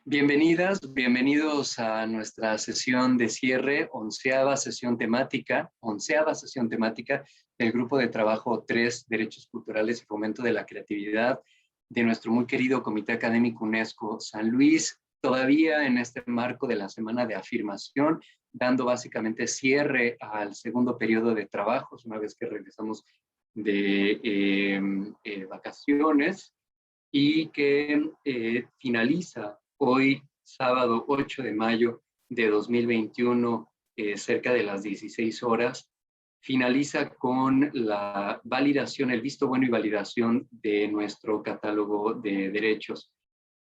Bienvenidas, bienvenidos a nuestra sesión de cierre, onceava sesión temática del Grupo de Trabajo 3, Derechos Culturales y Fomento de la Creatividad, de nuestro muy querido Comité Académico UNESCO San Luis, todavía en este marco de la Semana de Afirmación, dando básicamente cierre al segundo periodo de trabajos, una vez que regresamos de vacaciones, y que finaliza hoy, sábado 8 de mayo de 2021, cerca de las 16 horas, finaliza con la validación, el visto bueno y validación de nuestro catálogo de derechos.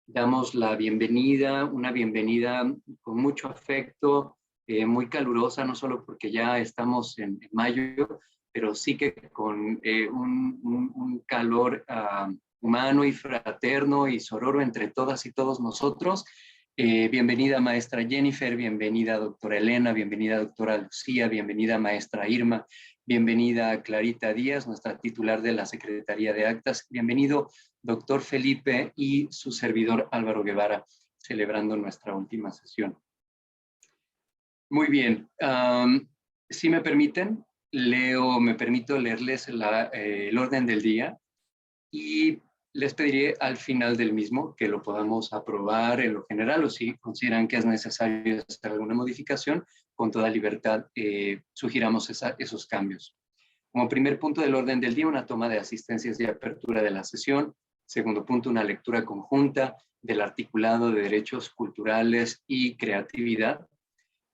Damos la bienvenida, una bienvenida con mucho afecto, muy calurosa, no solo porque ya estamos en mayo, pero sí que con un calor humano y fraterno y sororo entre todas y todos nosotros. Bienvenida maestra Jennifer, bienvenida doctora Elena, bienvenida doctora Lucía, bienvenida maestra Irma, bienvenida Clarita Díaz, nuestra titular de la Secretaría de Actas, bienvenido doctor Felipe y su servidor Álvaro Guevara, celebrando nuestra última sesión. Muy bien, si me permiten, me permito leerles el orden del día y les pediré al final del mismo que lo podamos aprobar en lo general, o si consideran que es necesario hacer alguna modificación, con toda libertad sugiramos esos cambios. Como primer punto del orden del día, una toma de asistencias y apertura de la sesión. Segundo punto, una lectura conjunta del articulado de derechos culturales y creatividad.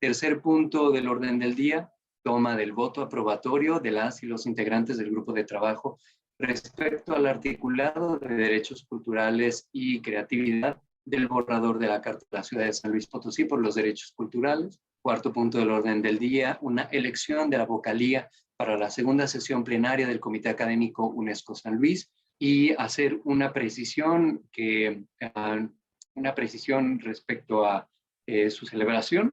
Tercer punto del orden del día, toma del voto aprobatorio de las y los integrantes del grupo de trabajo respecto al articulado de derechos culturales y creatividad del borrador de la Carta de la Ciudad de San Luis Potosí por los derechos culturales. Cuarto punto del orden del día, una elección de la vocalía para la segunda sesión plenaria del Comité Académico UNESCO San Luis y hacer una precisión respecto a su celebración.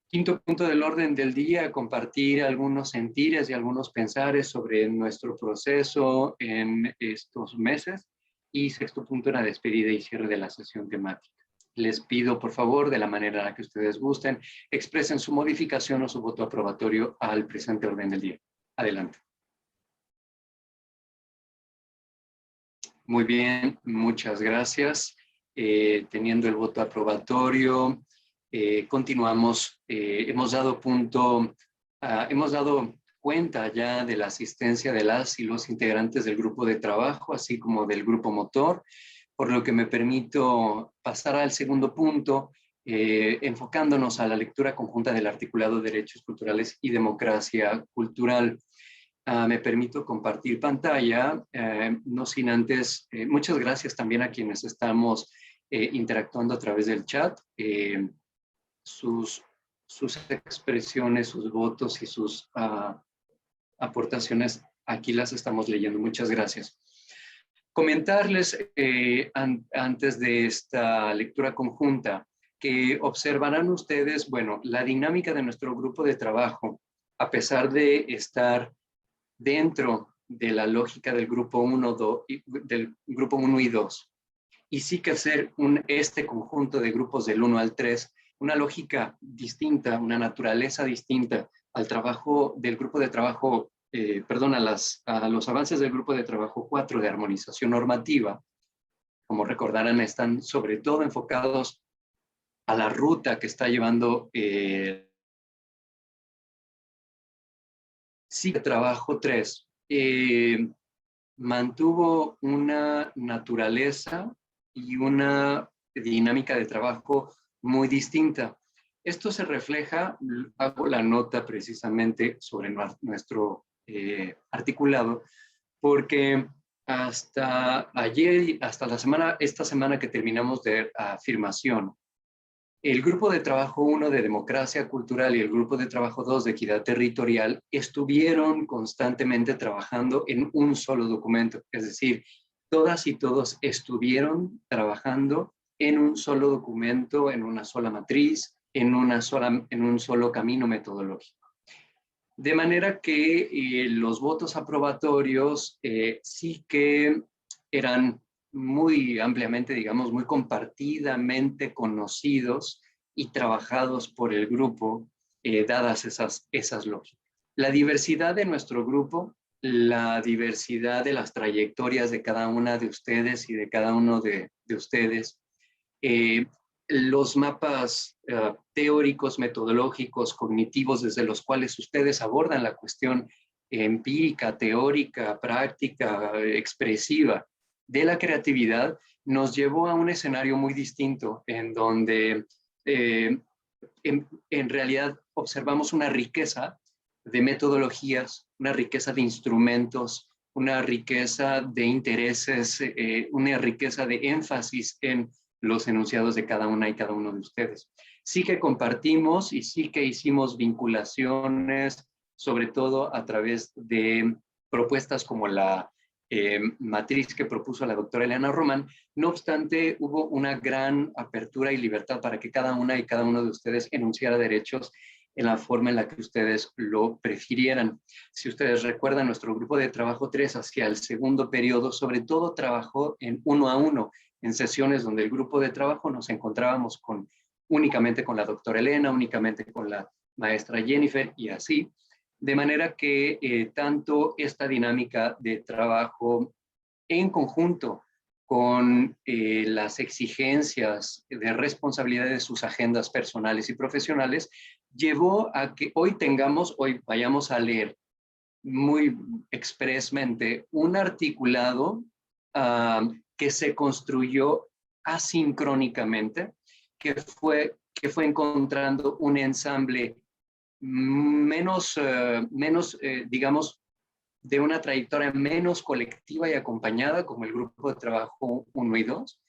Quinto punto del orden del día, compartir algunos sentires y algunos pensares sobre nuestro proceso en estos meses. Y sexto punto, la despedida y cierre de la sesión temática. Les pido, por favor, de la manera en la que ustedes gusten, expresen su modificación o su voto aprobatorio al presente orden del día. Adelante. Muy bien, muchas gracias. Teniendo el voto aprobatorio, continuamos. Hemos dado cuenta ya de la asistencia de las y los integrantes del grupo de trabajo, así como del grupo motor, por lo que me permito pasar al segundo punto, enfocándonos a la lectura conjunta del articulado de Derechos Culturales y Democracia Cultural. Me permito compartir pantalla, no sin antes, muchas gracias también a quienes estamos interactuando a través del chat. Sus expresiones, sus votos y sus aportaciones, aquí las estamos leyendo. Muchas gracias. Comentarles antes de esta lectura conjunta que observarán ustedes, bueno, la dinámica de nuestro grupo de trabajo, a pesar de estar dentro de la lógica del grupo 1 y 2, y sí que hacer este conjunto de grupos del 1 al 3, una lógica distinta, una naturaleza distinta al trabajo del grupo de trabajo, a los avances del grupo de trabajo 4 de armonización normativa. Como recordarán, están sobre todo enfocados a la ruta que está llevando sí, trabajo 3 mantuvo una naturaleza y una dinámica de trabajo muy distinta. Esto se refleja, hago la nota precisamente sobre nuestro articulado, porque hasta ayer, hasta esta semana que terminamos de afirmación, el grupo de trabajo 1 de democracia cultural y el grupo de trabajo 2 de equidad territorial estuvieron constantemente trabajando en un solo documento. Es decir, todas y todos estuvieron trabajando en un solo documento, en una sola matriz, en un solo camino metodológico. De manera que los votos aprobatorios sí que eran muy ampliamente, digamos, muy compartidamente conocidos y trabajados por el grupo, dadas esas lógicas. La diversidad de nuestro grupo, la diversidad de las trayectorias de cada una de ustedes y de cada uno de ustedes, eh, los mapas teóricos, metodológicos, cognitivos, desde los cuales ustedes abordan la cuestión empírica, teórica, práctica, expresiva de la creatividad, nos llevó a un escenario muy distinto en donde eh, en realidad observamos una riqueza de metodologías, una riqueza de instrumentos, una riqueza de intereses, una riqueza de énfasis en los enunciados de cada una y cada uno de ustedes. Sí que compartimos y sí que hicimos vinculaciones, sobre todo a través de propuestas como la matriz que propuso la doctora Elena Román. No obstante, hubo una gran apertura y libertad para que cada una y cada uno de ustedes enunciara derechos en la forma en la que ustedes lo prefirieran. Si ustedes recuerdan, nuestro grupo de trabajo 3 hacia el segundo periodo, sobre todo trabajó en 1 a 1, en sesiones donde el grupo de trabajo nos encontrábamos únicamente con la doctora Elena, únicamente con la maestra Jennifer y así, de manera que tanto esta dinámica de trabajo en conjunto con las exigencias de responsabilidad de sus agendas personales y profesionales, llevó a que hoy vayamos a leer muy expresamente un articulado que se construyó asincrónicamente, que fue encontrando un ensamble digamos, de una trayectoria menos colectiva y acompañada, como el grupo de trabajo 1 y 2,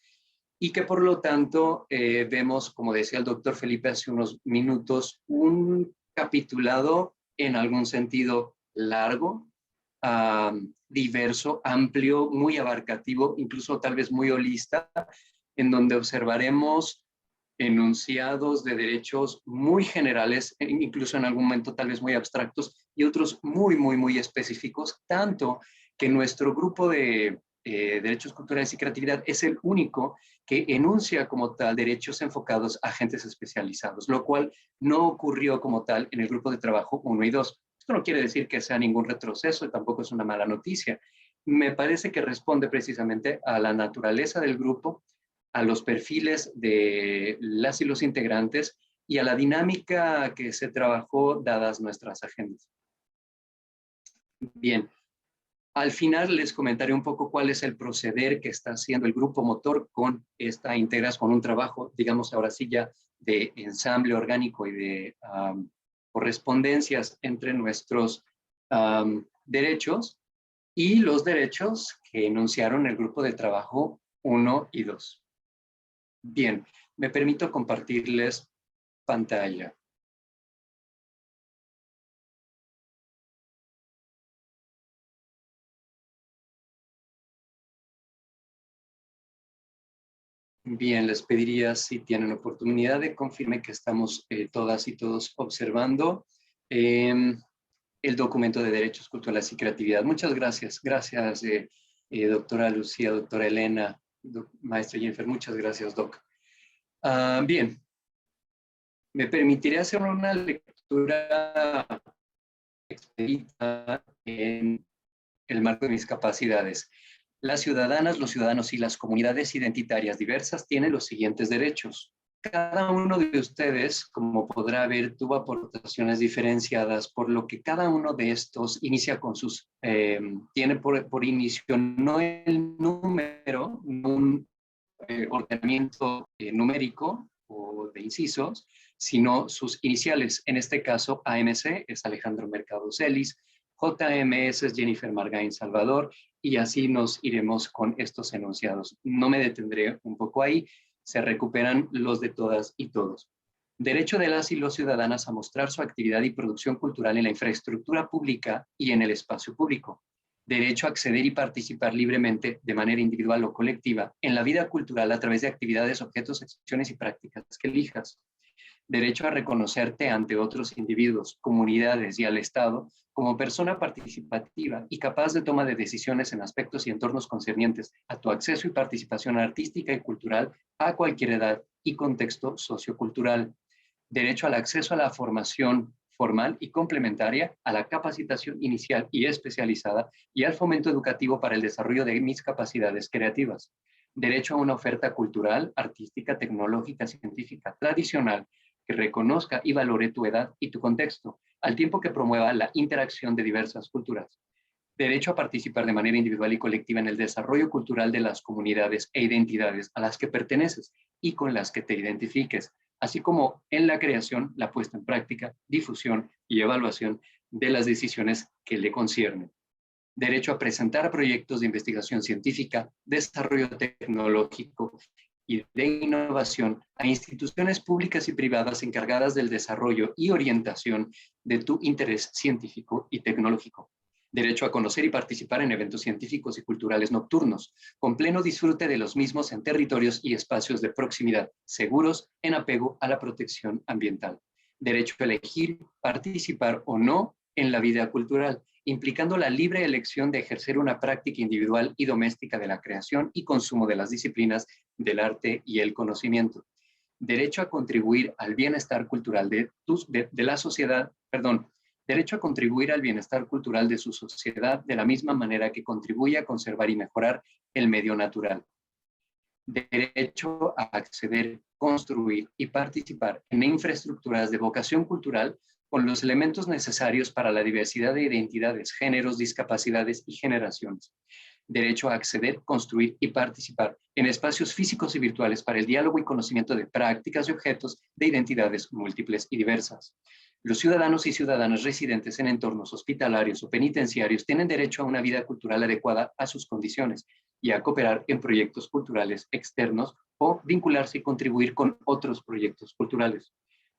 y que por lo tanto vemos, como decía el doctor Felipe hace unos minutos, un capitulado en algún sentido largo, diverso, amplio, muy abarcativo, incluso tal vez muy holista, en donde observaremos enunciados de derechos muy generales, incluso en algún momento tal vez muy abstractos, y otros muy específicos, tanto que nuestro grupo de derechos culturales y creatividad es el único que enuncia como tal derechos enfocados a agentes especializados, lo cual no ocurrió como tal en el grupo de trabajo 1 y 2. Esto no quiere decir que sea ningún retroceso y tampoco es una mala noticia. Me parece que responde precisamente a la naturaleza del grupo, a los perfiles de las y los integrantes y a la dinámica que se trabajó dadas nuestras agendas. Bien, al final les comentaré un poco cuál es el proceder que está haciendo el grupo motor con esta integración, con un trabajo, digamos ahora sí ya, de ensamble orgánico y de correspondencias entre nuestros derechos y los derechos que enunciaron el grupo de trabajo 1 y 2. Bien, me permito compartirles pantalla. Bien, les pediría si tienen oportunidad de confirmar que estamos todas y todos observando el documento de Derechos Culturales y Creatividad. Muchas gracias. Gracias, doctora Lucía, doctora Elena, maestra Jennifer. Muchas gracias, doc. Bien, me permitiré hacer una lectura expedita en el marco de mis capacidades. Las ciudadanas, los ciudadanos y las comunidades identitarias diversas tienen los siguientes derechos. Cada uno de ustedes, como podrá ver, tuvo aportaciones diferenciadas, por lo que cada uno de estos inicia con tiene por inicio no el número, un ordenamiento numérico o de incisos, sino sus iniciales. En este caso, AMC es Alejandro Mercado Celis, JMS es Jennifer Margain Salvador, y así nos iremos con estos enunciados. No me detendré un poco ahí, se recuperan los de todas y todos. Derecho de las y los ciudadanas a mostrar su actividad y producción cultural en la infraestructura pública y en el espacio público. Derecho a acceder y participar libremente, de manera individual o colectiva, en la vida cultural a través de actividades, objetos, acciones y prácticas que elijas. derecho a reconocerte ante otros individuos, comunidades y al Estado como persona participativa y capaz de toma de decisiones en aspectos y entornos concernientes a tu acceso y participación artística y cultural a cualquier edad y contexto sociocultural. Derecho al acceso a la formación formal y complementaria, a la capacitación inicial y especializada y al fomento educativo para el desarrollo de mis capacidades creativas. Derecho a una oferta cultural, artística, tecnológica, científica, tradicional, que reconozca y valore tu edad y tu contexto, al tiempo que promueva la interacción de diversas culturas. Derecho a participar de manera individual y colectiva en el desarrollo cultural de las comunidades e identidades a las que perteneces y con las que te identifiques, así como en la creación, la puesta en práctica, difusión y evaluación de las decisiones que le conciernen. Derecho a presentar proyectos de investigación científica, desarrollo tecnológico y de innovación a instituciones públicas y privadas encargadas del desarrollo y orientación de tu interés científico y tecnológico. Derecho a conocer y participar en eventos científicos y culturales nocturnos, con pleno disfrute de los mismos en territorios y espacios de proximidad, seguros en apego a la protección ambiental. Derecho a elegir, participar o no en la vida cultural, implicando la libre elección de ejercer una práctica individual y doméstica de la creación y consumo de las disciplinas del arte y el conocimiento. Derecho a contribuir al bienestar cultural de la sociedad, derecho a contribuir al bienestar cultural de su sociedad de la misma manera que contribuye a conservar y mejorar el medio natural. Derecho a acceder, construir y participar en infraestructuras de vocación cultural con los elementos necesarios para la diversidad de identidades, géneros, discapacidades y generaciones. Derecho a acceder, construir y participar en espacios físicos y virtuales para el diálogo y conocimiento de prácticas y objetos de identidades múltiples y diversas. Los ciudadanos y ciudadanas residentes en entornos hospitalarios o penitenciarios tienen derecho a una vida cultural adecuada a sus condiciones y a cooperar en proyectos culturales externos o vincularse y contribuir con otros proyectos culturales.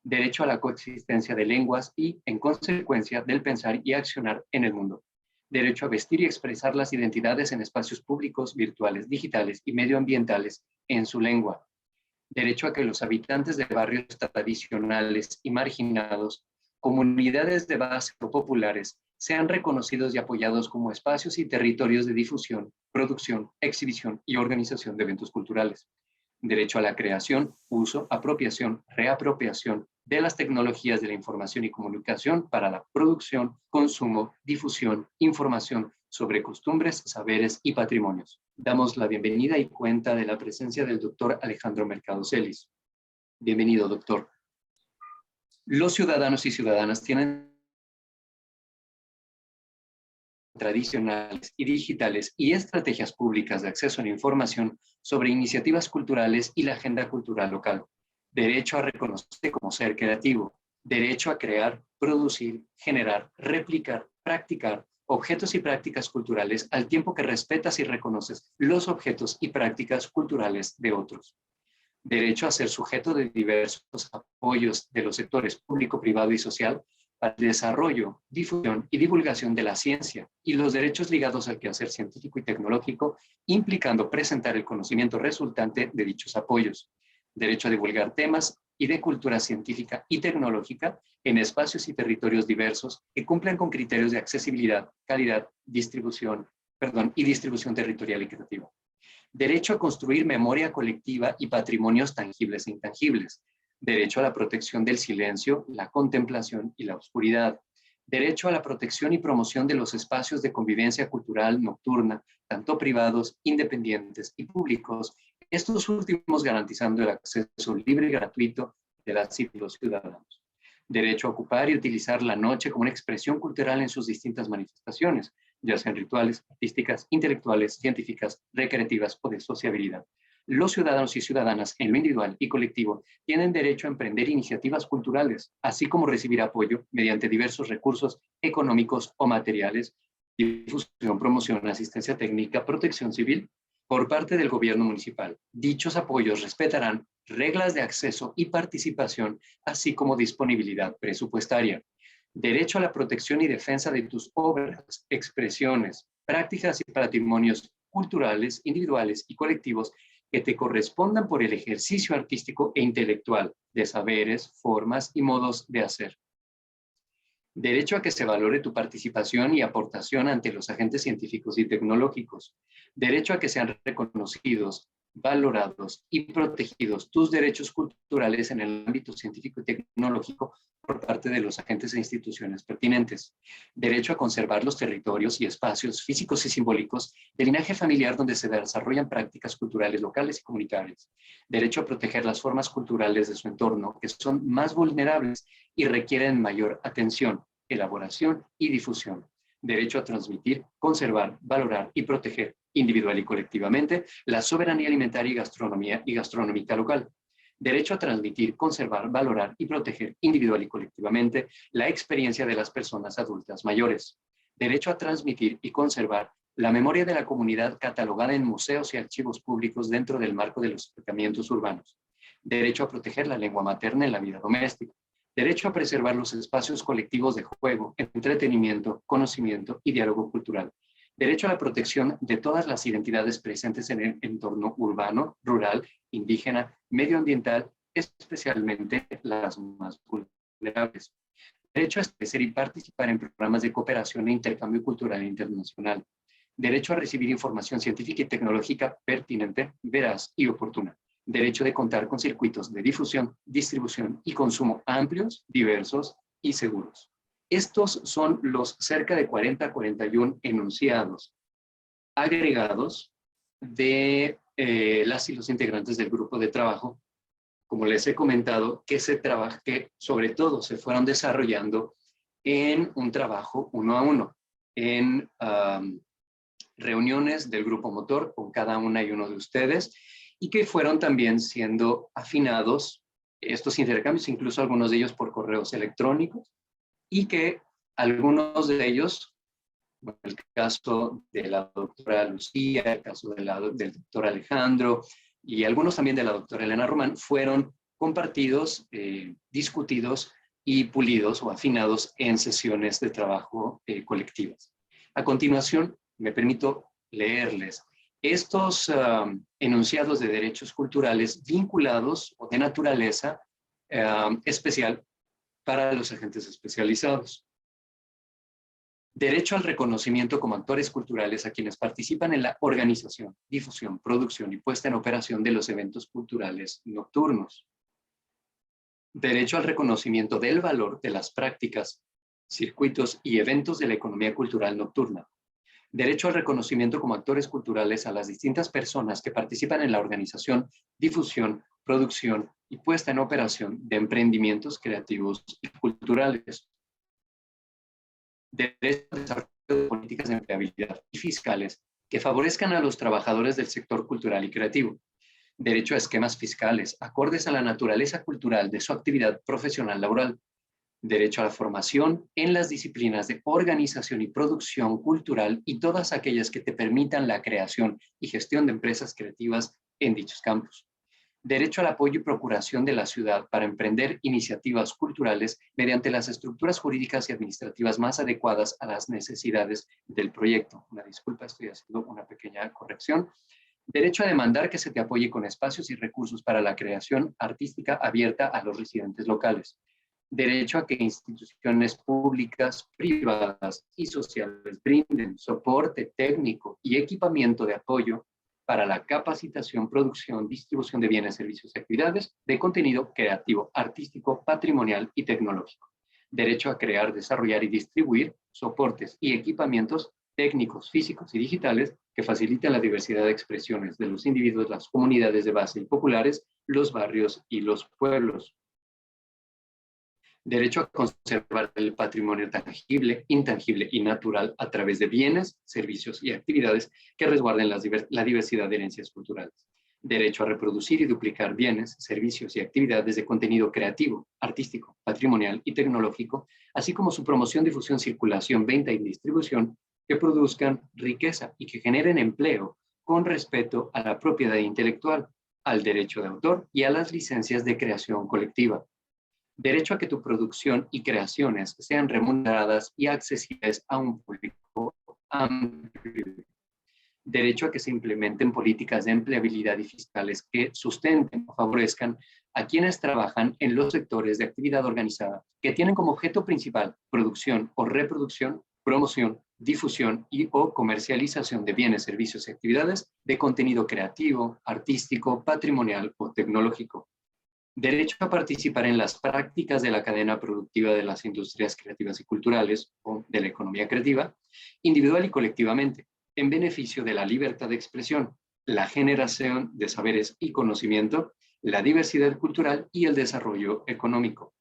Derecho a la coexistencia de lenguas y, en consecuencia, del pensar y accionar en el mundo. Derecho a vestir y expresar las identidades en espacios públicos, virtuales, digitales y medioambientales en su lengua. Derecho a que los habitantes de barrios tradicionales y marginados, comunidades de base o populares, sean reconocidos y apoyados como espacios y territorios de difusión, producción, exhibición y organización de eventos culturales. Derecho a la creación, uso, apropiación, reapropiación de las tecnologías de la información y comunicación para la producción, consumo, difusión, información sobre costumbres, saberes y patrimonios. Damos la bienvenida y cuenta de la presencia del doctor Alejandro Mercado Celis. Bienvenido, doctor. Los ciudadanos y ciudadanas tienen tradicionales y digitales y estrategias públicas de acceso a la información sobre iniciativas culturales y la agenda cultural local. Derecho a reconocerse como ser creativo. Derecho a crear, producir, generar, replicar, practicar objetos y prácticas culturales al tiempo que respetas y reconoces los objetos y prácticas culturales de otros. Derecho a ser sujeto de diversos apoyos de los sectores público, privado y social para el desarrollo, difusión y divulgación de la ciencia y los derechos ligados al quehacer científico y tecnológico, implicando presentar el conocimiento resultante de dichos apoyos. Derecho a divulgar temas y de cultura científica y tecnológica en espacios y territorios diversos que cumplan con criterios de accesibilidad, calidad, distribución territorial y creativa. Derecho a construir memoria colectiva y patrimonios tangibles e intangibles. Derecho a la protección del silencio, la contemplación y la oscuridad. Derecho a la protección y promoción de los espacios de convivencia cultural nocturna, tanto privados, independientes y públicos, estos últimos garantizando el acceso libre y gratuito de las y los ciudadanos. Derecho a ocupar y utilizar la noche como una expresión cultural en sus distintas manifestaciones, ya sean rituales, artísticas, intelectuales, científicas, recreativas o de sociabilidad. Los ciudadanos y ciudadanas en lo individual y colectivo tienen derecho a emprender iniciativas culturales, así como recibir apoyo mediante diversos recursos económicos o materiales, difusión, promoción, asistencia técnica, protección civil, por parte del gobierno municipal. Dichos apoyos respetarán reglas de acceso y participación, así como disponibilidad presupuestaria. Derecho a la protección y defensa de tus obras, expresiones, prácticas y patrimonios culturales, individuales y colectivos que te correspondan por el ejercicio artístico e intelectual de saberes, formas y modos de hacer. Derecho a que se valore tu participación y aportación ante los agentes científicos y tecnológicos. Derecho a que sean reconocidos, valorados y protegidos tus derechos culturales en el ámbito científico y tecnológico por parte de los agentes e instituciones pertinentes. Derecho a conservar los territorios y espacios físicos y simbólicos del linaje familiar donde se desarrollan prácticas culturales locales y comunitarias. Derecho a proteger las formas culturales de su entorno que son más vulnerables y requieren mayor atención, elaboración y difusión. Derecho a transmitir, conservar, valorar y proteger individual y colectivamente la soberanía alimentaria y gastronómica local. Derecho a transmitir, conservar, valorar y proteger individual y colectivamente la experiencia de las personas adultas mayores. Derecho a transmitir y conservar la memoria de la comunidad catalogada en museos y archivos públicos dentro del marco de los asentamientos urbanos. Derecho a proteger la lengua materna en la vida doméstica. Derecho a preservar los espacios colectivos de juego, entretenimiento, conocimiento y diálogo cultural. Derecho a la protección de todas las identidades presentes en el entorno urbano, rural, indígena, medioambiental, especialmente las más vulnerables. Derecho a establecer y participar en programas de cooperación e intercambio cultural internacional. Derecho a recibir información científica y tecnológica pertinente, veraz y oportuna. Derecho de contar con circuitos de difusión, distribución y consumo amplios, diversos y seguros. Estos son los cerca de 40 a 41 enunciados agregados de las y los integrantes del grupo de trabajo, como les he comentado, que sobre todo se fueron desarrollando en un trabajo uno a uno, en reuniones del grupo motor con cada una y uno de ustedes, y que fueron también siendo afinados estos intercambios, incluso algunos de ellos por correos electrónicos, y que algunos de ellos, bueno, el caso de la doctora Lucía, el caso del doctor Alejandro y algunos también de la doctora Elena Román, fueron compartidos, discutidos y pulidos o afinados en sesiones de trabajo colectivas. A continuación, me permito leerles estos enunciados de derechos culturales vinculados o de naturaleza especial para los agentes especializados. Derecho al reconocimiento como actores culturales a quienes participan en la organización, difusión, producción y puesta en operación de los eventos culturales nocturnos. Derecho al reconocimiento del valor de las prácticas, circuitos y eventos de la economía cultural nocturna. Derecho al reconocimiento como actores culturales a las distintas personas que participan en la organización, difusión, producción y puesta en operación de emprendimientos creativos y culturales. Derecho al desarrollo de políticas de empleabilidad y fiscales que favorezcan a los trabajadores del sector cultural y creativo. Derecho a esquemas fiscales acordes a la naturaleza cultural de su actividad profesional laboral. Derecho a la formación en las disciplinas de organización y producción cultural y todas aquellas que te permitan la creación y gestión de empresas creativas en dichos campos. Derecho al apoyo y procuración de la ciudad para emprender iniciativas culturales mediante las estructuras jurídicas y administrativas más adecuadas a las necesidades del proyecto. Una disculpa, estoy haciendo una pequeña corrección. Derecho a demandar que se te apoye con espacios y recursos para la creación artística abierta a los residentes locales. Derecho a que instituciones públicas, privadas y sociales brinden soporte técnico y equipamiento de apoyo para la capacitación, producción, distribución de bienes, servicios y actividades de contenido creativo, artístico, patrimonial y tecnológico. Derecho a crear, desarrollar y distribuir soportes y equipamientos técnicos, físicos y digitales que faciliten la diversidad de expresiones de los individuos, las comunidades de base y populares, los barrios y los pueblos. Derecho a conservar el patrimonio tangible, intangible y natural a través de bienes, servicios y actividades que resguarden la diversidad de herencias culturales. Derecho a reproducir y duplicar bienes, servicios y actividades de contenido creativo, artístico, patrimonial y tecnológico, así como su promoción, difusión, circulación, venta y distribución que produzcan riqueza y que generen empleo con respeto a la propiedad intelectual, al derecho de autor y a las licencias de creación colectiva. Derecho a que tu producción y creaciones sean remuneradas y accesibles a un público amplio. derecho a que se implementen políticas de empleabilidad y fiscales que sustenten o favorezcan a quienes trabajan en los sectores de actividad organizada que tienen como objeto principal producción o reproducción, promoción, difusión y o comercialización de bienes, servicios y actividades de contenido creativo, artístico, patrimonial o tecnológico. Derecho a participar en las prácticas de la cadena productiva de las industrias creativas y culturales o de la economía creativa, individual y colectivamente, en beneficio de la libertad de expresión, la generación de saberes y conocimiento, la diversidad cultural y el desarrollo económico.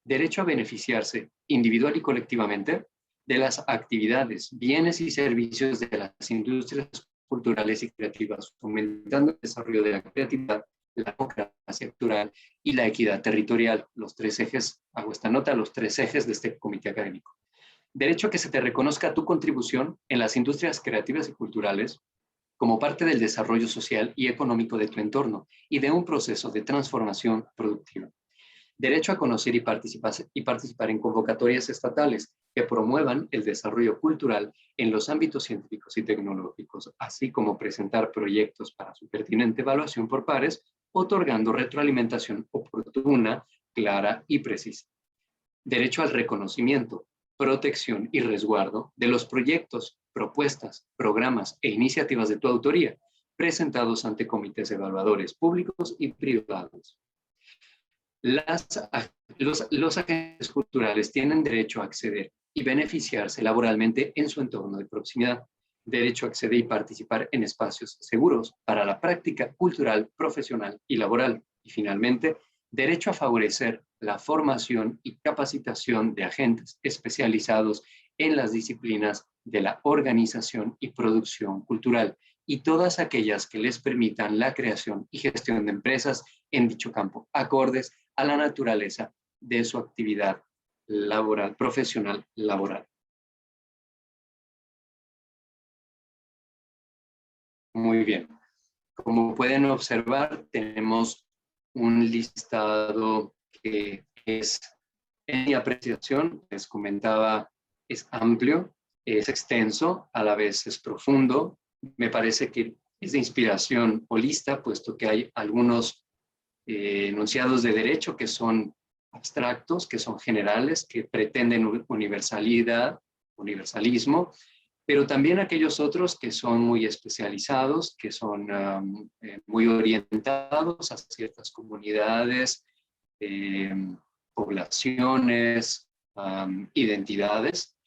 Derecho a beneficiarse individual y colectivamente de las actividades, bienes y servicios de las industrias culturales y creativas, fomentando el desarrollo de la creatividad, la democracia cultural y la equidad territorial. Los tres ejes, hago esta nota, los tres ejes de este comité académico. Derecho a que se te reconozca tu contribución en las industrias creativas y culturales como parte del desarrollo social y económico de tu entorno y de un proceso de transformación productiva. Derecho a conocer y participar en convocatorias estatales que promuevan el desarrollo cultural en los ámbitos científicos y tecnológicos, así como presentar proyectos para su pertinente evaluación por pares, otorgando retroalimentación oportuna, clara y precisa. Derecho al reconocimiento, protección y resguardo de los proyectos, propuestas, programas e iniciativas de tu autoría, presentados ante comités evaluadores públicos y privados. Los agentes culturales tienen derecho a acceder y beneficiarse laboralmente en su entorno de proximidad, derecho a acceder y participar en espacios seguros para la práctica cultural, profesional y laboral. Y finalmente, derecho a favorecer la formación y capacitación de agentes especializados en las disciplinas de la organización y producción cultural y todas aquellas que les permitan la creación y gestión de empresas en dicho campo, acordes a la naturaleza de su actividad laboral, profesional laboral. Muy bien. Como pueden observar, tenemos un listado que es, en mi apreciación, les comentaba, es amplio, es extenso, a la vez es profundo. Me parece que es de inspiración holista, puesto que hay algunos enunciados de derecho que son abstractos, que son generales, que pretenden universalidad, universalismo, pero también aquellos otros que son muy especializados, que son muy orientados a ciertas comunidades, poblaciones, identidades,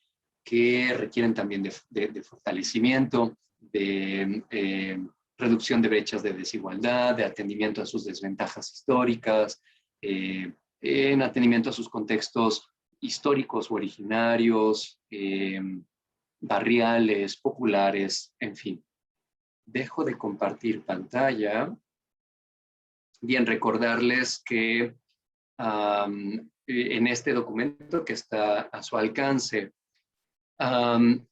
que requieren también de fortalecimiento, de reducción de brechas de desigualdad, de atendimiento a sus desventajas históricas, en atendimiento a sus contextos históricos o originarios, barriales, populares, en fin. Dejo de compartir pantalla. Bien, recordarles que en este documento que está a su alcance, no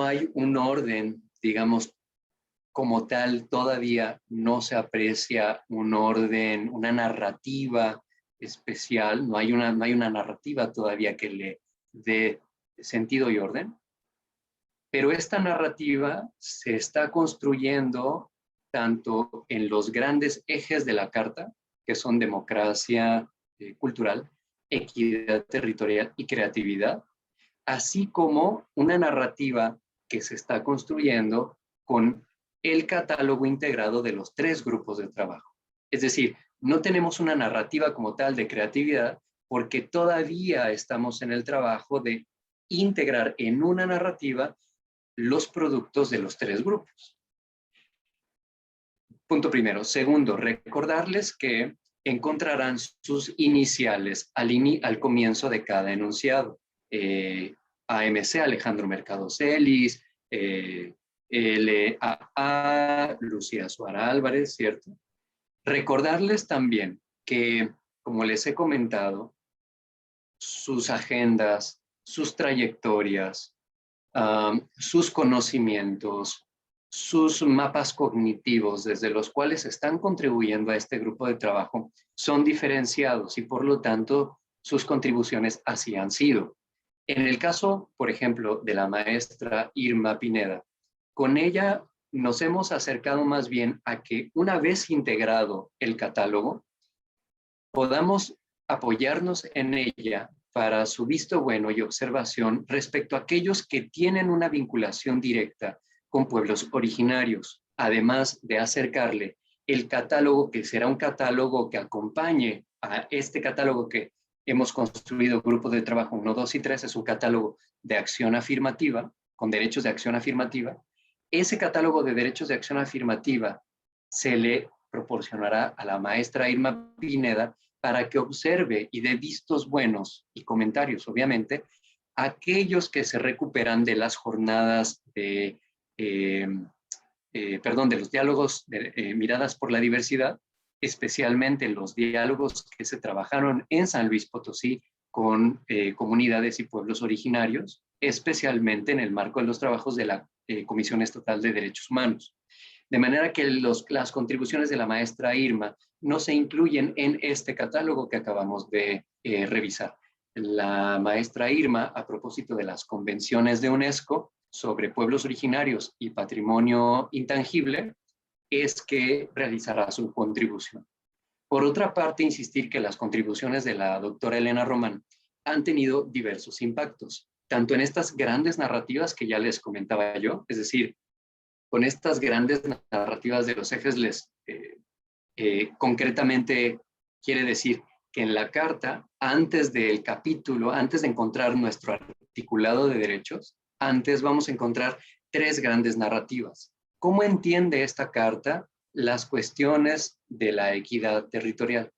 hay un orden, digamos, como tal, todavía no se aprecia un orden, una narrativa especial, no hay una narrativa todavía que le dé sentido y orden, pero esta narrativa se está construyendo tanto en los grandes ejes de la Carta, que son democracia cultural, equidad territorial y creatividad, así como una narrativa que se está construyendo con el catálogo integrado de los tres grupos de trabajo. Es decir, no tenemos una narrativa como tal de creatividad porque todavía estamos en el trabajo de integrar en una narrativa los productos de los tres grupos. Punto primero. Segundo, recordarles que encontrarán sus iniciales al comienzo de cada enunciado. AMC, Alejandro Mercado Celis, LAA, Lucía Suara Álvarez, ¿cierto? Recordarles también que, como les he comentado, sus agendas, sus trayectorias, sus conocimientos, sus mapas cognitivos desde los cuales están contribuyendo a este grupo de trabajo son diferenciados y por lo tanto sus contribuciones así han sido. En el caso, por ejemplo, de la maestra Irma Pineda, Con ella nos hemos acercado más bien a que una vez integrado el catálogo, podamos apoyarnos en ella para su visto bueno y observación respecto a aquellos que tienen una vinculación directa con pueblos originarios, además de acercarle el catálogo, que será un catálogo que acompañe a este catálogo que hemos construido, Grupo de Trabajo 1, 2 y 3, es un catálogo de acción afirmativa, con derechos de acción afirmativa. Ese catálogo de derechos de acción afirmativa se le proporcionará a la maestra Irma Pineda para que observe y dé vistos buenos y comentarios, obviamente, aquellos que se recuperan de las jornadas de, de los diálogos de miradas por la diversidad, especialmente los diálogos que se trabajaron en San Luis Potosí con comunidades y pueblos originarios, especialmente en el marco de los trabajos de la Comisión Estatal de Derechos Humanos. De manera que las contribuciones de la maestra Irma no se incluyen en este catálogo que acabamos de revisar. La maestra Irma, a propósito de las convenciones de UNESCO sobre pueblos originarios y patrimonio intangible, es que realizará su contribución. Por otra parte, insistir que las contribuciones de la doctora Elena Román han tenido diversos impactos, tanto en estas grandes narrativas que ya les comentaba yo, es decir, con estas grandes narrativas de los ejes, concretamente quiere decir que en la carta, antes del capítulo, antes de encontrar nuestro articulado de derechos, antes vamos a encontrar tres grandes narrativas. ¿Cómo entiende esta carta las cuestiones de la equidad territorial?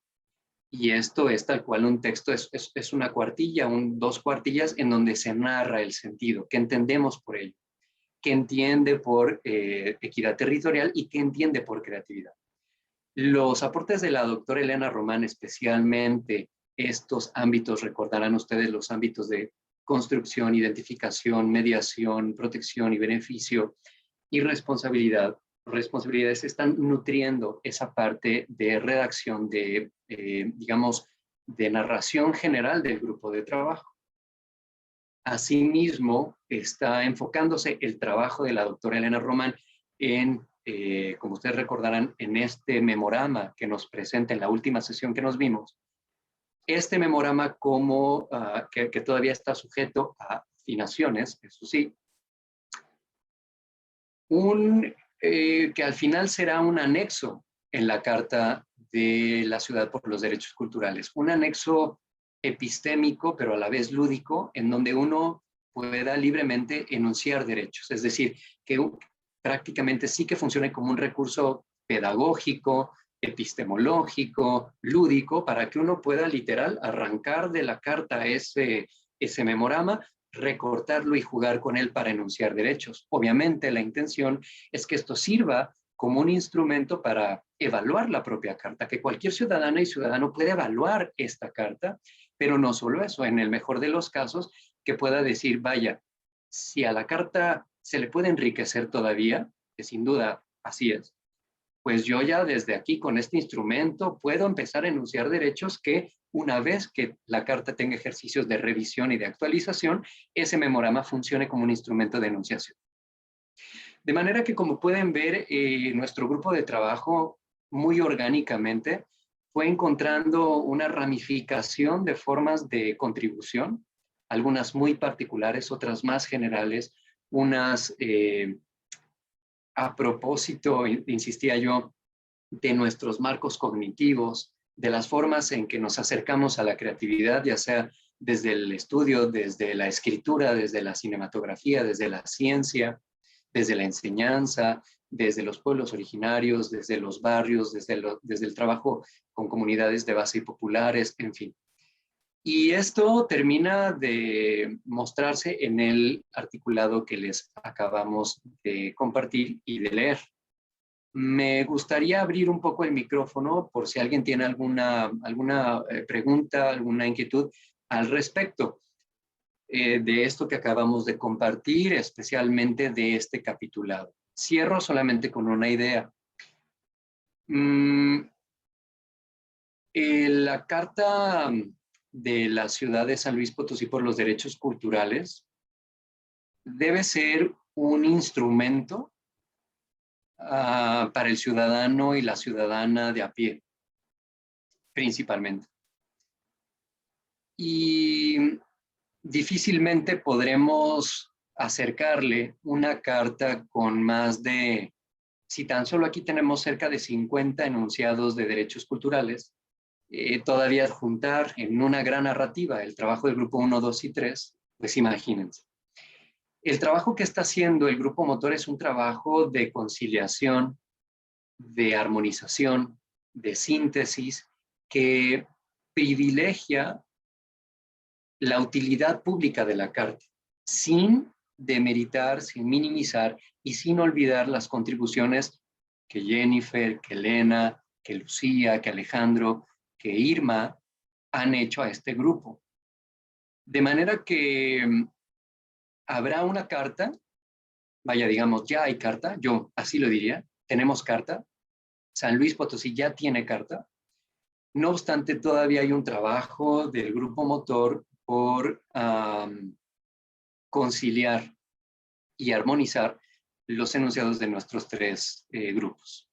Y esto es tal cual un texto, es una cuartilla, dos cuartillas en donde se narra el sentido, que entendemos por ello, que entiende por equidad territorial y que entiende por creatividad. Los aportes de la doctora Elena Román, especialmente estos ámbitos, recordarán ustedes los ámbitos de construcción, identificación, mediación, protección y beneficio y responsabilidades están nutriendo esa parte de redacción de, digamos, de narración general del grupo de trabajo. Asimismo, está enfocándose el trabajo de la doctora Elena Román en, como ustedes recordarán, en este memorama que nos presenta en la última sesión que nos vimos. Este memorama como que todavía está sujeto a afinaciones, eso sí, que al final será un anexo en la Carta de la Ciudad por los Derechos Culturales, un anexo epistémico, pero a la vez lúdico, en donde uno pueda libremente enunciar derechos, es decir, que prácticamente sí que funcione como un recurso pedagógico, epistemológico, lúdico, para que uno pueda literal arrancar de la carta ese memorama, recortarlo y jugar con él para enunciar derechos. Obviamente la intención es que esto sirva como un instrumento para evaluar la propia carta, que cualquier ciudadana y ciudadano puede evaluar esta carta, pero no solo eso, en el mejor de los casos, que pueda decir, vaya, si a la carta se le puede enriquecer todavía, que sin duda así es, pues yo ya desde aquí con este instrumento puedo empezar a enunciar derechos que una vez que la carta tenga ejercicios de revisión y de actualización, ese memorama funcione como un instrumento de enunciación. De manera que, como pueden ver, nuestro grupo de trabajo muy orgánicamente fue encontrando una ramificación de formas de contribución, algunas muy particulares, otras más generales, unas a propósito, insistía yo, de nuestros marcos cognitivos, de las formas en que nos acercamos a la creatividad, ya sea desde el estudio, desde la escritura, desde la cinematografía, desde la ciencia, desde la enseñanza, desde los pueblos originarios, desde los barrios, desde el trabajo con comunidades de base y populares, en fin. Y esto termina de mostrarse en el articulado que les acabamos de compartir y de leer. Me gustaría abrir un poco el micrófono por si alguien tiene alguna pregunta, alguna inquietud al respecto de esto que acabamos de compartir, especialmente de este capitulado. Cierro solamente con una idea. La Carta de la Ciudad de San Luis Potosí por los Derechos Culturales debe ser un instrumento para el ciudadano y la ciudadana de a pie, principalmente. Y difícilmente podremos acercarle una carta con más de, si tan solo aquí tenemos cerca de 50 enunciados de derechos culturales, todavía adjuntar en una gran narrativa el trabajo del grupo 1, 2 y 3, pues imagínense. El trabajo que está haciendo el grupo motor es un trabajo de conciliación, de armonización, de síntesis, que privilegia la utilidad pública de la carta, sin demeritar, sin minimizar y sin olvidar las contribuciones que Jennifer, que Elena, que Lucía, que Alejandro, que Irma han hecho a este grupo. De manera que habrá una carta, vaya, digamos, ya hay carta, yo así lo diría, tenemos carta, San Luis Potosí ya tiene carta. No obstante, todavía hay un trabajo del grupo motor por conciliar y armonizar los enunciados de nuestros tres grupos.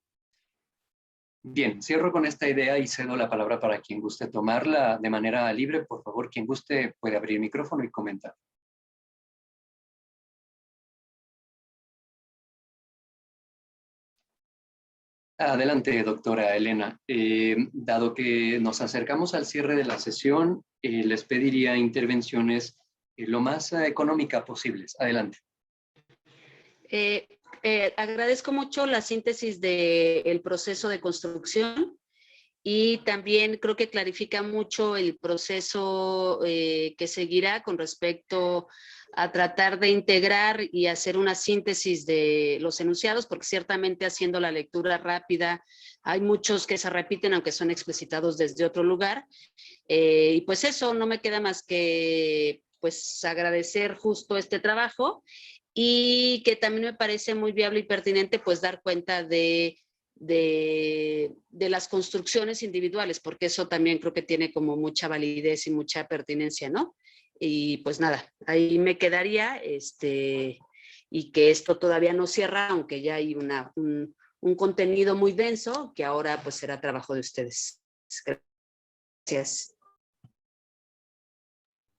Bien, cierro con esta idea y cedo la palabra para quien guste tomarla de manera libre. Por favor, quien guste puede abrir el micrófono y comentar. Adelante, doctora Elena. Dado que nos acercamos al cierre de la sesión, les pediría intervenciones lo más económicas posibles. Adelante. Agradezco mucho la síntesis del proceso de construcción y también creo que clarifica mucho el proceso que seguirá con respecto a tratar de integrar y hacer una síntesis de los enunciados, porque ciertamente haciendo la lectura rápida hay muchos que se repiten aunque son explicitados desde otro lugar. Y pues eso, no me queda más que pues agradecer justo este trabajo y que también me parece muy viable y pertinente pues dar cuenta de las construcciones individuales, porque eso también creo que tiene como mucha validez y mucha pertinencia, ¿no? Y pues nada, ahí me quedaría, y que esto todavía no cierra, aunque ya hay un contenido muy denso, que ahora pues será trabajo de ustedes. Gracias.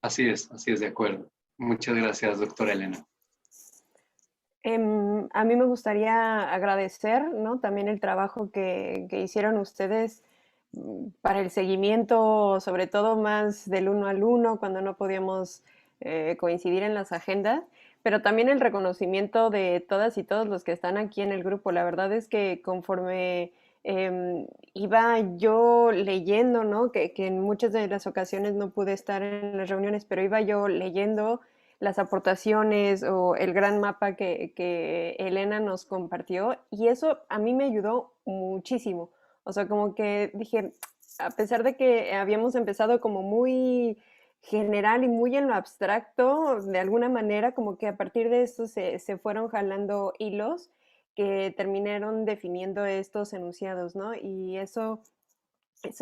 Así es, de acuerdo. Muchas gracias, doctora Elena. A mí me gustaría agradecer, ¿no?, también el trabajo que hicieron ustedes para el seguimiento, sobre todo más del 1 al 1, cuando no podíamos coincidir en las agendas, pero también el reconocimiento de todas y todos los que están aquí en el grupo. La verdad es que conforme iba yo leyendo, ¿no?, que en muchas de las ocasiones no pude estar en las reuniones, pero iba yo leyendo las aportaciones o el gran mapa que Elena nos compartió, y eso a mí me ayudó muchísimo. O sea, como que dije, a pesar de que habíamos empezado como muy general y muy en lo abstracto, de alguna manera como que a partir de esto se fueron jalando hilos que terminaron definiendo estos enunciados, ¿no? Y eso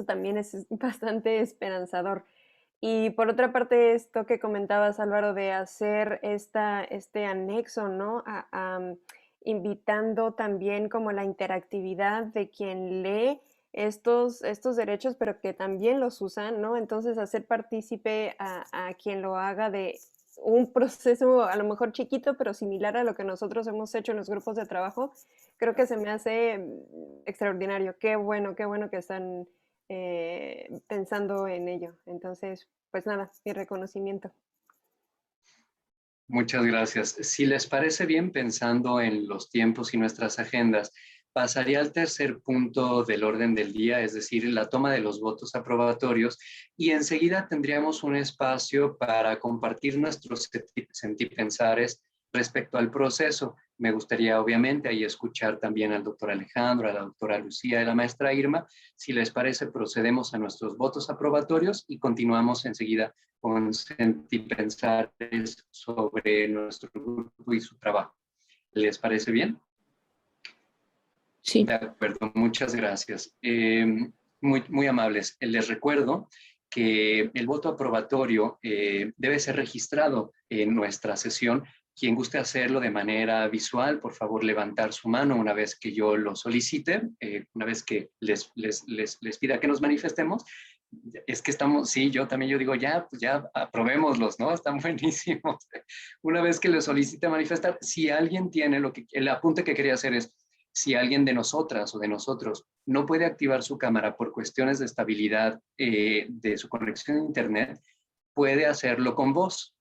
también es bastante esperanzador. Y por otra parte, esto que comentabas, Álvaro, de hacer este anexo, ¿no? Invitando también como la interactividad de quien lee estos derechos, pero que también los usan, ¿no? Entonces, hacer partícipe a quien lo haga de un proceso a lo mejor chiquito, pero similar a lo que nosotros hemos hecho en los grupos de trabajo, creo que se me hace extraordinario. Qué bueno que están pensando en ello. Entonces, pues nada, mi reconocimiento. Muchas gracias. Si les parece bien, pensando en los tiempos y nuestras agendas, pasaría al tercer punto del orden del día, es decir, la toma de los votos aprobatorios, y enseguida tendríamos un espacio para compartir nuestros sentipensares respecto al proceso. Me gustaría, obviamente, ahí escuchar también al doctor Alejandro, a la doctora Lucía y a la maestra Irma. Si les parece, procedemos a nuestros votos aprobatorios y continuamos enseguida con sentipensares sobre nuestro grupo y su trabajo. ¿Les parece bien? Sí. De acuerdo, muchas gracias. Muy amables. Les recuerdo que el voto aprobatorio debe ser registrado en nuestra sesión Quien guste hacerlo de manera visual, por favor, levantar su mano una vez que yo lo solicite, una vez que les pida que nos manifestemos. Es que estamos, sí, yo digo, ya, pues ya aprobémoslos, ¿no? Están buenísimos. Una vez que les solicite manifestar, si alguien tiene el apunte que quería hacer es, si alguien de nosotras o de nosotros no puede activar su cámara por cuestiones de estabilidad de su conexión a internet, puede hacerlo con voz.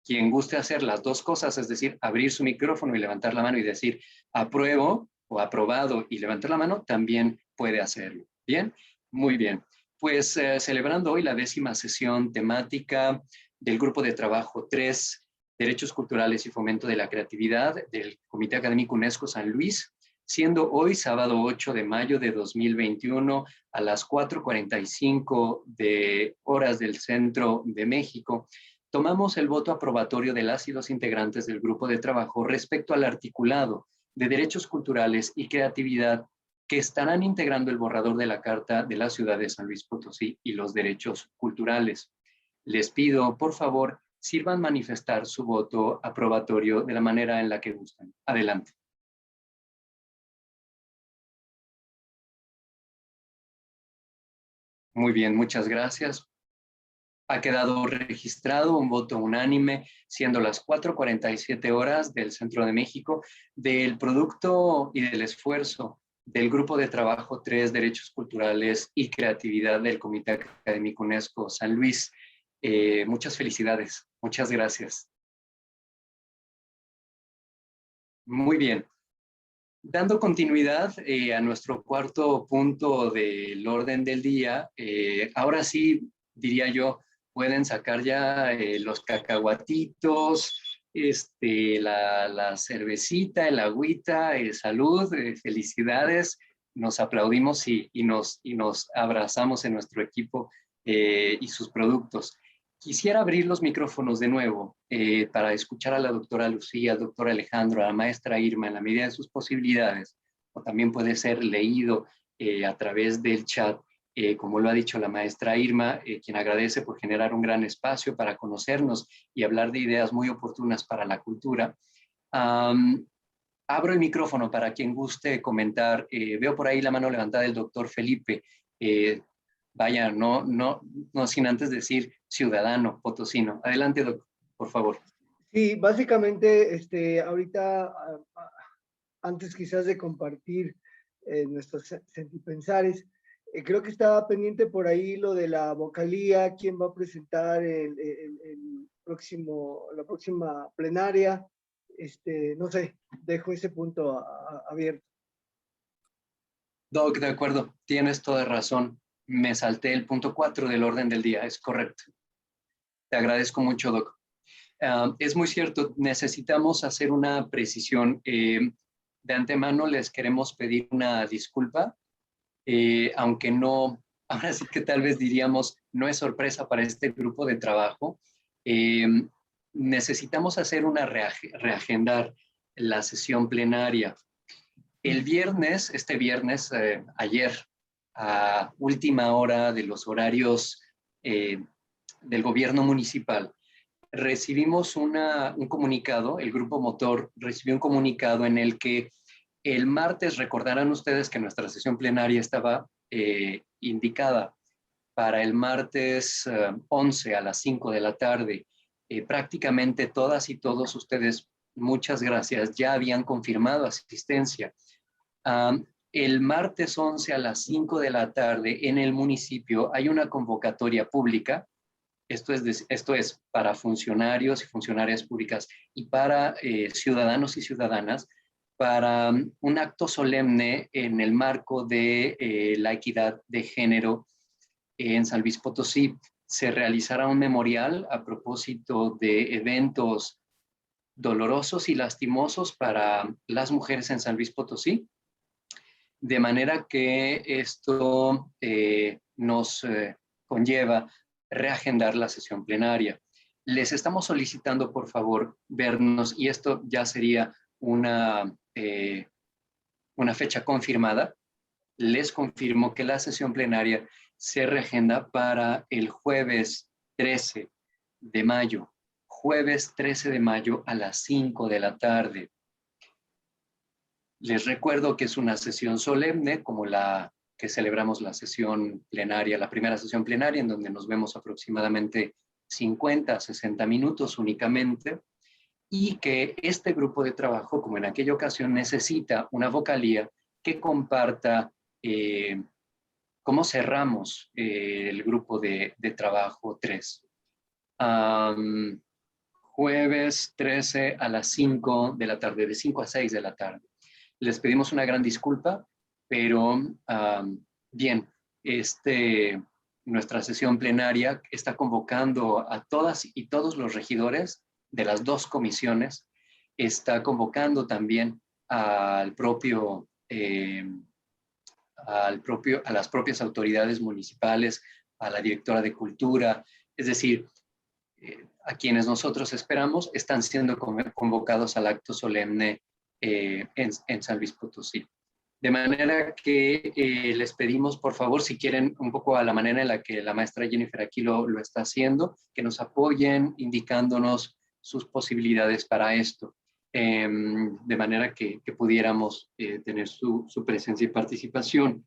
Quien guste hacer las dos cosas, es decir, abrir su micrófono y levantar la mano y decir apruebo o aprobado y levantar la mano, también puede hacerlo. ¿Bien? Muy bien. Pues celebrando hoy la 10ª sesión temática del Grupo de Trabajo 3, Derechos Culturales y Fomento de la Creatividad del Comité Académico UNESCO San Luis, siendo hoy sábado 8 de mayo de 2021 a las 4:45 de horas del centro de México, tomamos el voto aprobatorio de las y los integrantes del grupo de trabajo respecto al articulado de derechos culturales y creatividad que estarán integrando el borrador de la Carta de la Ciudad de San Luis Potosí y los derechos culturales. Les pido, por favor, sirvan manifestar su voto aprobatorio de la manera en la que gustan. Adelante. Muy bien, muchas gracias. Ha quedado registrado un voto unánime, siendo las 4:47 horas del Centro de México, del producto y del esfuerzo del Grupo de Trabajo 3, Derechos Culturales y Creatividad del Comité Académico UNESCO San Luis. Muchas felicidades, muchas gracias. Muy bien. Dando continuidad a nuestro cuarto punto del orden del día, ahora sí, diría yo, pueden sacar ya los cacahuatitos, la cervecita, el agüita, salud, felicidades, nos aplaudimos y nos abrazamos en nuestro equipo y sus productos. Quisiera abrir los micrófonos de nuevo para escuchar a la doctora Lucía, al doctor Alejandro, a la maestra Irma en la medida de sus posibilidades, o también puede ser leído a través del chat, como lo ha dicho la maestra Irma, quien agradece por generar un gran espacio para conocernos y hablar de ideas muy oportunas para la cultura. Abro el micrófono para quien guste comentar. Veo por ahí la mano levantada del doctor Felipe. Vaya, no sin antes decir ciudadano potosino. Adelante, doctor, por favor. Sí, básicamente, ahorita, antes quizás de compartir nuestros sentipensares, creo que estaba pendiente por ahí lo de la vocalía, quién va a presentar la próxima plenaria. No sé, dejo ese punto abierto. Doc, de acuerdo, tienes toda razón. Me salté el punto 4 del orden del día, es correcto. Te agradezco mucho, Doc. Es muy cierto, necesitamos hacer una precisión. De antemano les queremos pedir una disculpa, aunque no, ahora sí que tal vez diríamos, no es sorpresa para este grupo de trabajo. Necesitamos hacer reagendar la sesión plenaria. El viernes, ayer, a última hora de los horarios del gobierno municipal, recibimos un comunicado, el Grupo Motor recibió un comunicado en el que el martes, recordarán ustedes que nuestra sesión plenaria estaba indicada para el martes 11 a las 5 de la tarde. Prácticamente todas y todos ustedes, muchas gracias, ya habían confirmado asistencia. El martes 11 a las 5 de la tarde en el municipio hay una convocatoria pública. Esto es para funcionarios y funcionarias públicas y para ciudadanos y ciudadanas para un acto solemne en el marco de la equidad de género en San Luis Potosí. Se realizará un memorial a propósito de eventos dolorosos y lastimosos para las mujeres en San Luis Potosí, de manera que esto nos conlleva reagendar la sesión plenaria. Les estamos solicitando, por favor, vernos, y esto ya sería una fecha confirmada. Les confirmo que la sesión plenaria se reagenda para el jueves 13 de mayo. jueves 13 de mayo a las 5 de la tarde. Les recuerdo que es una sesión solemne, como la que celebramos la sesión plenaria, la primera sesión plenaria, en donde nos vemos aproximadamente 50 a 60 minutos únicamente, y que este grupo de trabajo, como en aquella ocasión, necesita una vocalía que comparta cómo cerramos el grupo de trabajo 3. Jueves 13 a las 5 de la tarde, de 5 a 6 de la tarde. Les pedimos una gran disculpa, pero bien, nuestra sesión plenaria está convocando a todas y todos los regidores de las dos comisiones, está convocando también a las propias autoridades municipales, a la directora de Cultura, es decir, a quienes nosotros esperamos, están siendo convocados al acto solemne en San Luis Potosí. De manera que les pedimos, por favor, si quieren, un poco a la manera en la que la maestra Jennifer aquí lo está haciendo, que nos apoyen indicándonos sus posibilidades para esto, de manera que pudiéramos tener su presencia y participación.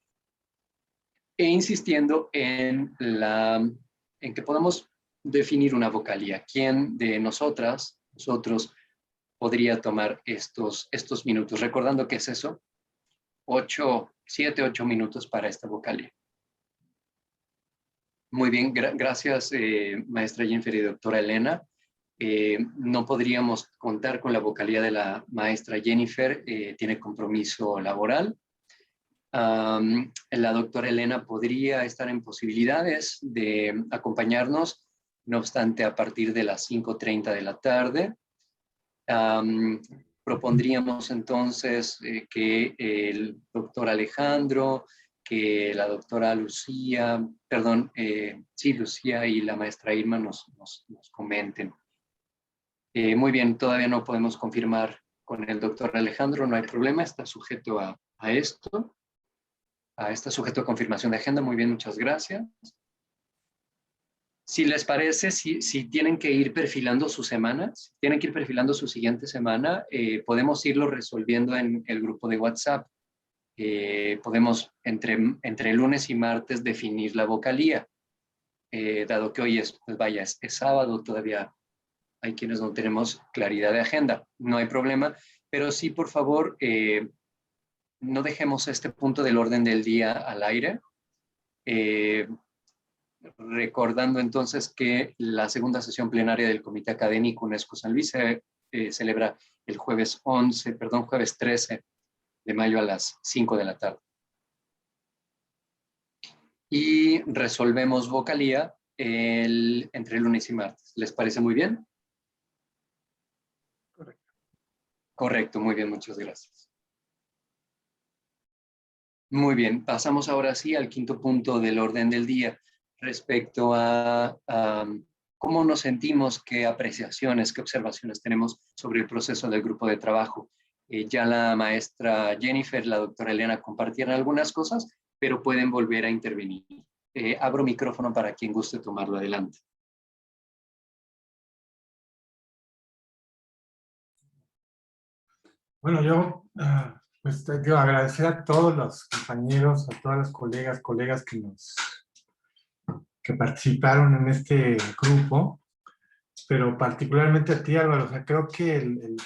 E insistiendo en que podamos definir una vocalía. ¿Quién de nosotros podría tomar estos minutos? Recordando que es eso, 7, 8 minutos para esta vocalía. Muy bien, gracias maestra Jennifer y doctora Elena. No podríamos contar con la vocalía de la maestra Jennifer, tiene compromiso laboral. La doctora Elena podría estar en posibilidades de acompañarnos, no obstante, a partir de las 5:30 de la tarde. Propondríamos entonces que el doctor Alejandro, que la doctora Lucía, Lucía y la maestra Irma nos comenten. Muy bien, todavía no podemos confirmar con el doctor Alejandro, no hay problema, está sujeto a esto. Está sujeto a confirmación de agenda. Muy bien, muchas gracias. Si les parece, si tienen que ir perfilando sus semanas, tienen que ir perfilando su siguiente semana, podemos irlo resolviendo en el grupo de WhatsApp. Podemos entre lunes y martes definir la vocalía, dado que hoy es sábado, todavía hay quienes no tenemos claridad de agenda, no hay problema, pero sí, por favor, no dejemos este punto del orden del día al aire, recordando entonces que la segunda sesión plenaria del Comité Académico UNESCO San Luis se celebra el jueves 13 de mayo a las 5 de la tarde. Y resolvemos vocalía entre lunes y martes. ¿Les parece muy bien? Correcto. Correcto, muy bien, muchas gracias. Muy bien, pasamos ahora sí al quinto punto del orden del día respecto a cómo nos sentimos, qué apreciaciones, qué observaciones tenemos sobre el proceso del grupo de trabajo. Ya la maestra Jennifer, la doctora Elena compartieron algunas cosas, pero pueden volver a intervenir. Abro micrófono para quien guste tomarlo adelante. Bueno, yo pues quiero agradecer a todos los compañeros, a todas las colegas que participaron en este grupo, pero particularmente a ti, Álvaro. O sea, creo que el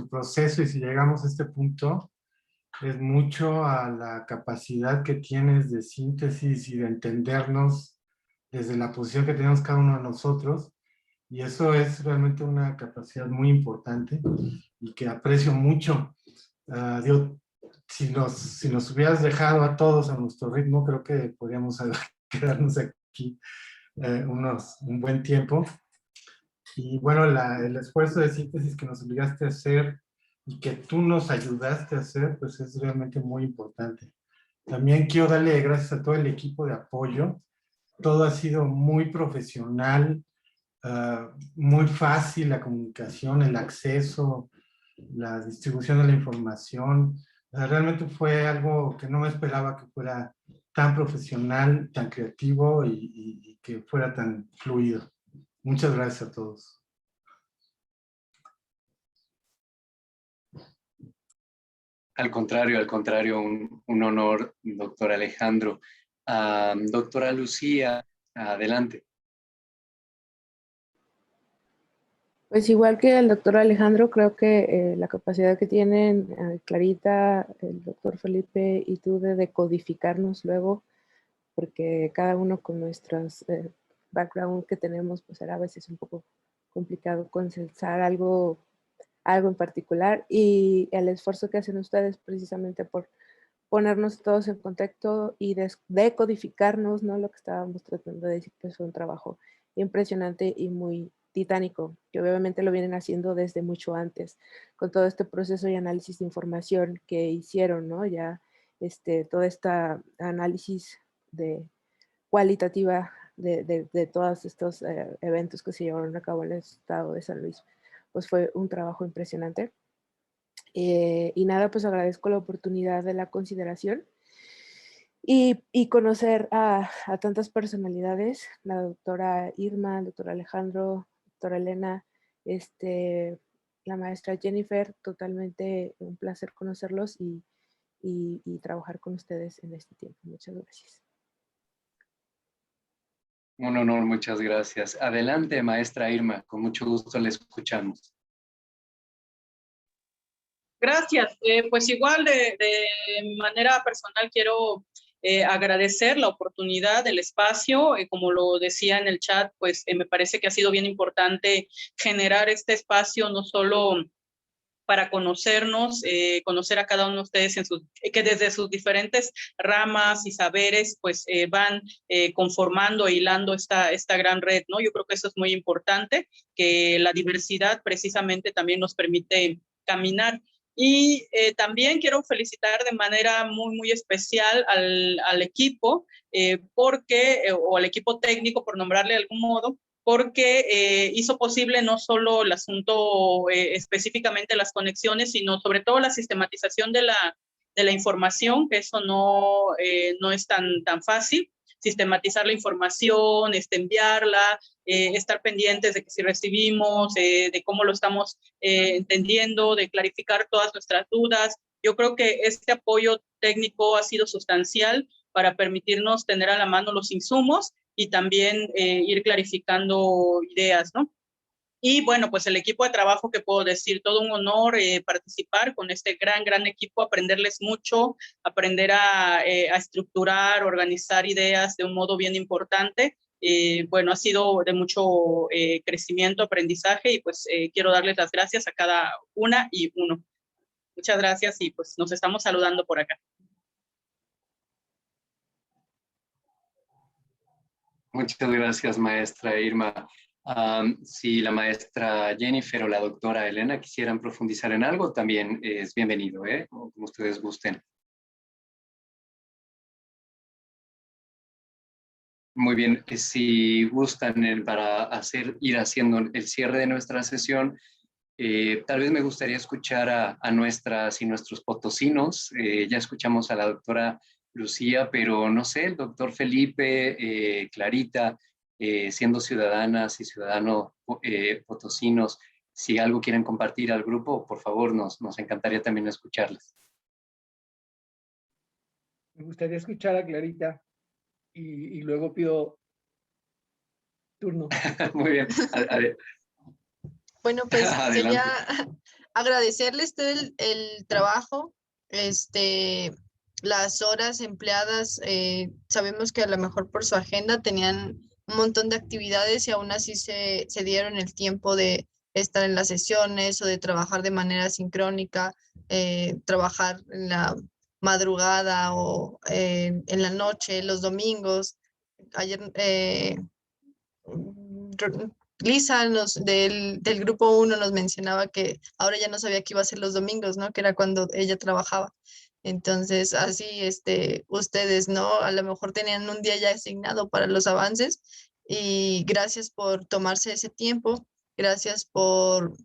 proceso, y si llegamos a este punto, es mucho a la capacidad que tienes de síntesis y de entendernos desde la posición que tenemos cada uno de nosotros, y eso es realmente una capacidad muy importante y que aprecio mucho. Si nos hubieras dejado a todos a nuestro ritmo, creo que podríamos quedarnos aquí un buen tiempo. Y bueno, el esfuerzo de síntesis que nos obligaste a hacer y que tú nos ayudaste a hacer, pues es realmente muy importante. También quiero darle gracias a todo el equipo de apoyo. Todo ha sido muy profesional, muy fácil la comunicación, el acceso, la distribución de la información. Realmente fue algo que no me esperaba que fuera tan profesional, tan creativo y que fuera tan fluido. Muchas gracias a todos. Al contrario, un honor, doctor Alejandro. Doctora Lucía, adelante. Pues igual que el doctor Alejandro, creo que la capacidad que tienen Clarita, el doctor Felipe y tú de decodificarnos luego, porque cada uno con nuestros background que tenemos, pues era a veces un poco complicado consensar algo en particular, y el esfuerzo que hacen ustedes precisamente por ponernos todos en contexto y decodificarnos, ¿no? Lo que estábamos tratando de decir, pues fue un trabajo impresionante y muy titánico, que obviamente lo vienen haciendo desde mucho antes, con todo este proceso y análisis de información que hicieron, ¿no? Ya todo este análisis de cualitativa de todos estos eventos que se llevaron a cabo en el estado de San Luis, pues fue un trabajo impresionante. Y nada, pues agradezco la oportunidad de la consideración y conocer a tantas personalidades, la doctora Irma, el doctor Alejandro, doctora Elena, la maestra Jennifer, totalmente un placer conocerlos y trabajar con ustedes en este tiempo. Muchas gracias. Un honor, muchas gracias. Adelante, maestra Irma, con mucho gusto le escuchamos. Gracias. Pues igual de manera personal quiero agradecer la oportunidad, el espacio. Como lo decía en el chat, pues me parece que ha sido bien importante generar este espacio, no solo para conocernos, conocer a cada uno de ustedes que desde sus diferentes ramas y saberes, pues van conformando e hilando esta gran red, ¿no? Yo creo que eso es muy importante, que la diversidad precisamente también nos permite caminar. Y también quiero felicitar de manera muy especial al equipo, o al equipo técnico, por nombrarle de algún modo, porque hizo posible no solo el asunto específicamente las conexiones, sino sobre todo la sistematización de la información, que eso no es tan fácil. Sistematizar la información, enviarla, estar pendientes de que si recibimos, de cómo lo estamos entendiendo, de clarificar todas nuestras dudas. Yo creo que este apoyo técnico ha sido sustancial para permitirnos tener a la mano los insumos y también ir clarificando ideas, ¿no? Y bueno, pues el equipo de trabajo, que puedo decir, todo un honor participar con este gran equipo, aprenderles mucho, aprender a estructurar, organizar ideas de un modo bien importante. Bueno, ha sido de mucho crecimiento, aprendizaje, y pues quiero darles las gracias a cada una y uno. Muchas gracias y pues nos estamos saludando por acá. Muchas gracias, maestra Irma. Si la maestra Jennifer o la doctora Elena quisieran profundizar en algo, también es bienvenido, como ustedes gusten. Muy bien, si gustan para ir haciendo el cierre de nuestra sesión, tal vez me gustaría escuchar a nuestras y nuestros potosinos. Ya escuchamos a la doctora Lucía, pero no sé, el doctor Felipe, Clarita, siendo ciudadanas y ciudadanos potosinos, si algo quieren compartir al grupo, por favor, nos encantaría también escucharles. Me gustaría escuchar a Clarita y luego pido turno. Muy bien. Bueno, pues Adelante. sería agradecerles todo el trabajo, las horas empleadas. Sabemos que a lo mejor por su agenda tenían un montón de actividades y aún así se dieron el tiempo de estar en las sesiones o de trabajar de manera sincrónica, trabajar en la madrugada o en la noche, los domingos. Ayer Lisa del grupo 1 nos mencionaba que ahora ya no sabía que iba a ser los domingos, ¿no? Que era cuando ella trabajaba. Entonces, así, ustedes, ¿no? A lo mejor tenían un día ya asignado para los avances, y gracias por tomarse ese tiempo, gracias por,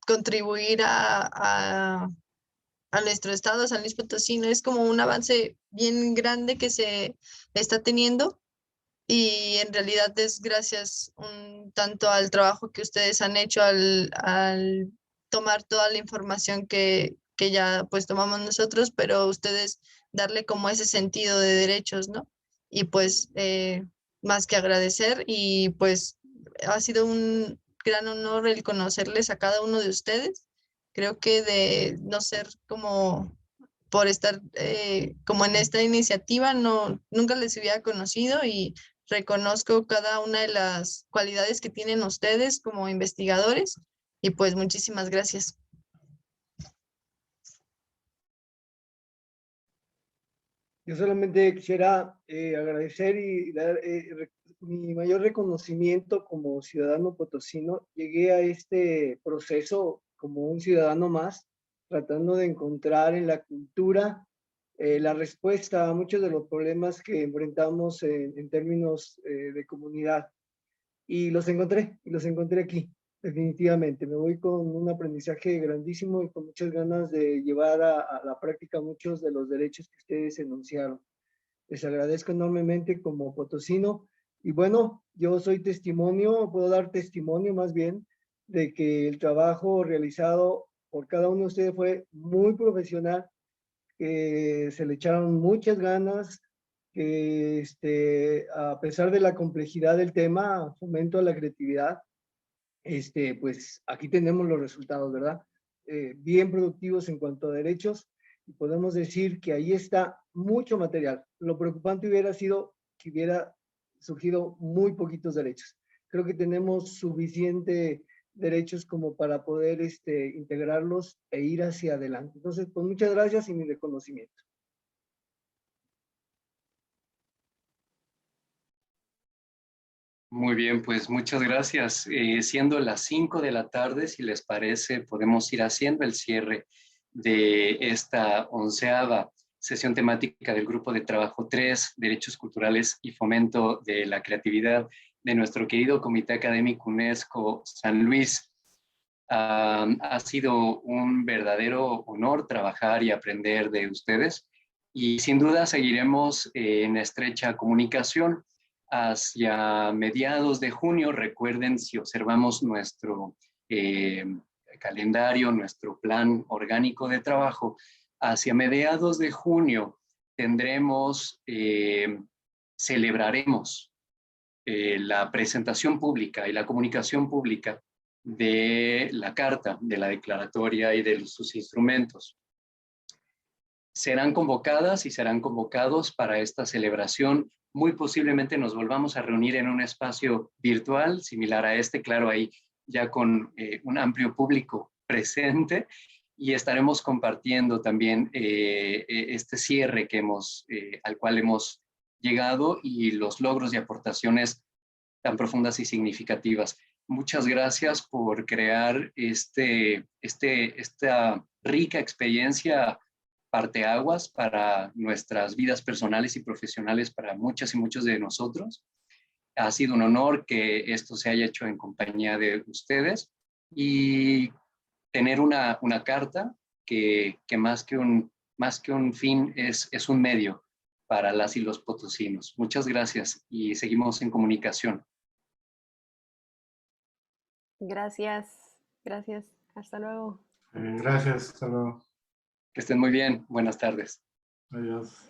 contribuir a nuestro estado, San Luis Potosí. ¿No? Es como un avance bien grande que se está teniendo. Y en realidad es gracias tanto al trabajo que ustedes han hecho al tomar toda la información que que ya pues tomamos nosotros, pero ustedes darle como ese sentido de derechos, ¿no? Y pues más que agradecer y pues ha sido un gran honor el conocerles a cada uno de ustedes. Creo que de no ser como por estar como en esta iniciativa, no, nunca les hubiera conocido y reconozco cada una de las cualidades que tienen ustedes como investigadores y pues muchísimas gracias. Yo solamente quisiera agradecer y dar mi mayor reconocimiento como ciudadano potosino. Llegué a este proceso como un ciudadano más, tratando de encontrar en la cultura la respuesta a muchos de los problemas que enfrentamos en términos de comunidad. Y los encontré aquí, definitivamente. Me voy con un aprendizaje grandísimo y con muchas ganas de llevar a la práctica muchos de los derechos que ustedes enunciaron. Les agradezco enormemente como potosino. Y bueno, yo soy testimonio, puedo dar testimonio más bien, de que el trabajo realizado por cada uno de ustedes fue muy profesional, que se le echaron muchas ganas, que a pesar de la complejidad del tema, fomento a la creatividad, pues aquí tenemos los resultados, ¿verdad? Bien productivos en cuanto a derechos, y podemos decir que ahí está mucho material. Lo preocupante hubiera sido que hubiera surgido muy poquitos derechos. Creo que tenemos suficiente derechos como para poder integrarlos e ir hacia adelante. Entonces, pues muchas gracias y mi reconocimiento. Muy bien, pues muchas gracias. Siendo las 5 de la tarde, si les parece, podemos ir haciendo el cierre de esta 11ª sesión temática del Grupo de Trabajo 3, Derechos Culturales y Fomento de la Creatividad de nuestro querido Comité Académico UNESCO San Luis. Ha sido un verdadero honor trabajar y aprender de ustedes y sin duda seguiremos en estrecha comunicación. Hacia mediados de junio, recuerden, si observamos nuestro calendario, nuestro plan orgánico de trabajo, hacia mediados de junio tendremos, celebraremos la presentación pública y la comunicación pública de la carta, de la declaratoria y de sus instrumentos. Serán convocadas y serán convocados para esta celebración. Muy posiblemente nos volvamos a reunir en un espacio virtual similar a este, claro, ahí ya con un amplio público presente, y estaremos compartiendo también este cierre que al cual hemos llegado y los logros y aportaciones tan profundas y significativas. Muchas gracias por crear esta rica experiencia parteaguas para nuestras vidas personales y profesionales, para muchas y muchos de nosotros. Ha sido un honor que esto se haya hecho en compañía de ustedes y tener una carta que más que un fin es un medio para las y los potosinos. Muchas gracias y seguimos en comunicación. Gracias, gracias. Hasta luego. Gracias, hasta luego. Que estén muy bien. Buenas tardes. Adiós.